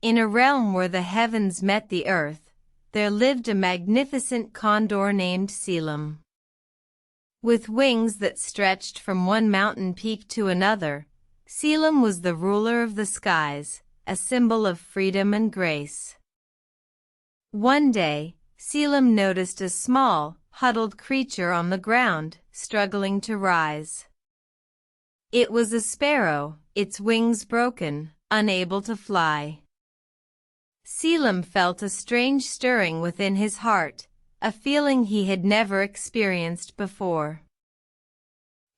In a realm where the heavens met the earth, there lived a magnificent condor named Caelum. With wings that stretched from one mountain peak to another, Caelum was the ruler of the skies, a symbol of freedom and grace. One day, Caelum noticed a small, huddled creature on the ground, struggling to rise. It was a sparrow, its wings broken, unable to fly. Caelum felt a strange stirring within his heart, a feeling he had never experienced before.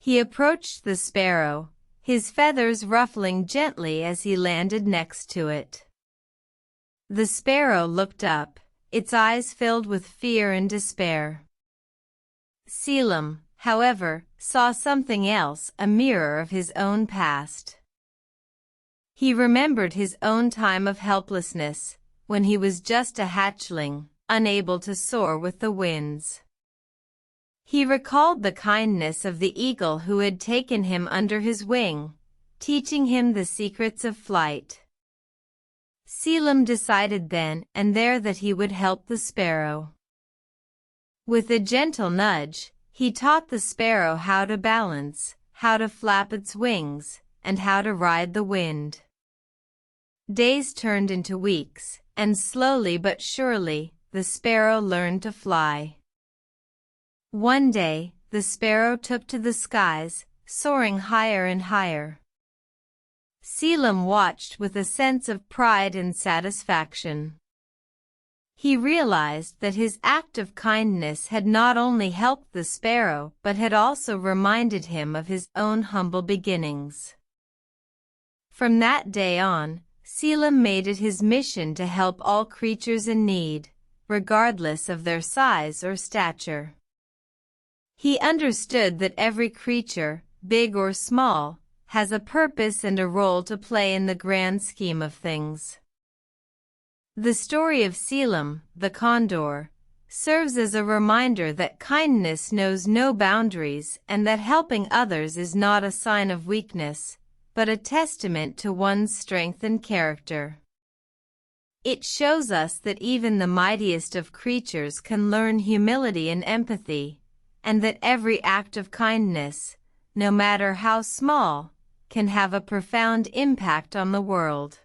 He approached the sparrow, his feathers ruffling gently as he landed next to it. The sparrow looked up, its eyes filled with fear and despair. Caelum, however, saw something else, a mirror of his own past. He remembered his own time of helplessness, when he was just a hatchling, unable to soar with the winds. He recalled the kindness of the eagle who had taken him under his wing, teaching him the secrets of flight. Caelum decided then and there that he would help the sparrow. With a gentle nudge, he taught the sparrow how to balance, how to flap its wings, and how to ride the wind. Days turned into weeks, and slowly but surely, the sparrow learned to fly. One day, the sparrow took to the skies, soaring higher and higher. Caelum watched with a sense of pride and satisfaction. He realized that his act of kindness had not only helped the sparrow but had also reminded him of his own humble beginnings. From that day on, Caelum made it his mission to help all creatures in need, regardless of their size or stature. He understood that every creature, big or small, has a purpose and a role to play in the grand scheme of things. The story of Caelum, the condor, serves as a reminder that kindness knows no boundaries and that helping others is not a sign of weakness, but a testament to one's strength and character. It shows us that even the mightiest of creatures can learn humility and empathy, and that every act of kindness, no matter how small, can have a profound impact on the world.